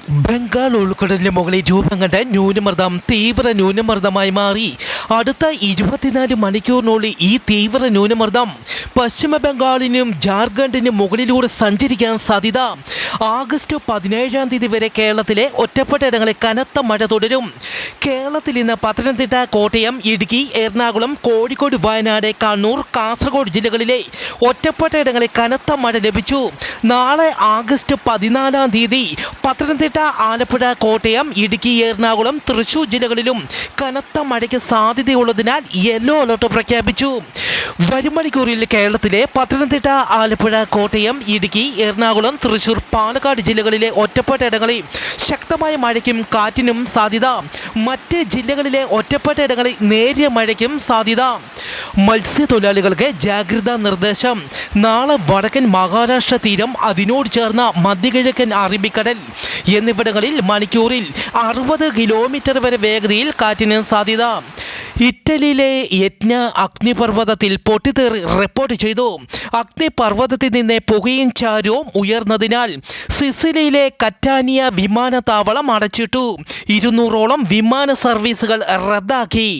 ബംഗാൾ ഉൾക്കടലിന് മുകളിൽ രൂപം കണ്ട ന്യൂനമർദ്ദം തീവ്ര ന്യൂനമർദ്ദമായി മാറി. അടുത്ത 24 മണിക്കൂറിനുള്ളിൽ ഈ തീവ്ര ന്യൂനമർദ്ദം പശ്ചിമ ബംഗാളിനും ജാർഖണ്ഡിനും മുകളിലൂടെ സഞ്ചരിക്കാൻ സാധ്യത. ആഗസ്റ്റ് 17 തീയതി വരെ കേരളത്തിലെ ഒറ്റപ്പെട്ട ഇടങ്ങളിൽ കനത്ത മഴ തുടരും. കേരളത്തിൽ ഇന്ന് പത്തനംതിട്ട, കോട്ടയം, ഇടുക്കി, എറണാകുളം, കോഴിക്കോട്, വയനാട്, കണ്ണൂർ, കാസർഗോഡ് ജില്ലകളിലെ ഒറ്റപ്പെട്ട ഇടങ്ങളിൽ കനത്ത മഴ ലഭിച്ചു. നാളെ ആഗസ്റ്റ് 14 തീയതി പത്തനംതിട്ട, ആലപ്പുഴ, കോട്ടയം, ഇടുക്കി, എറണാകുളം, തൃശൂർ ജില്ലകളിലും കനത്ത മഴയ്ക്ക് സാധ്യതയുള്ളതിനാൽ യെല്ലോ അലർട്ട് പ്രഖ്യാപിച്ചു. വരും മണിക്കൂറിൽ കേരളത്തിലെ പത്തനംതിട്ട, ആലപ്പുഴ, കോട്ടയം, ഇടുക്കി, എറണാകുളം, തൃശൂർ, പാലക്കാട് ജില്ലകളിലെ ഒറ്റപ്പെട്ട ഇടങ്ങളിൽ ശക്തമായ മഴയ്ക്കും കാറ്റിനും സാധ്യത. മറ്റ് ജില്ലകളിലെ ഒറ്റപ്പെട്ട ഇടങ്ങളിൽ നേരിയ മഴയ്ക്കും സാധ്യത. മത്സ്യത്തൊഴിലാളികൾക്ക് ജാഗ്രതാ നിർദ്ദേശം. നാളെ വടക്കൻ മഹാരാഷ്ട്ര തീരം, അതിനോട് ചേർന്ന മധ്യകിഴക്കൻ അറബിക്കടൽ എന്നിവിടങ്ങളിൽ മണിക്കൂറിൽ 60 കിലോമീറ്റർ വരെ വേഗതയിൽ കാറ്റിന് സാധ്യത. ഇറ്റലിയിലെ യജ്ഞ അഗ്നിപർവ്വതത്തിൽ പൊട്ടിത്തെറി റിപ്പോർട്ട് ചെയ്തു. അഗ്നിപർവ്വതത്തിൽ നിന്ന് പുകയും ചാരവും ഉയർന്നതിനാൽ സിസിലിയിലെ കറ്റാനിയ വിമാനത്താവളം അടച്ചിട്ടു. 200ഓളം വിമാന സർവീസുകൾ റദ്ദാക്കി.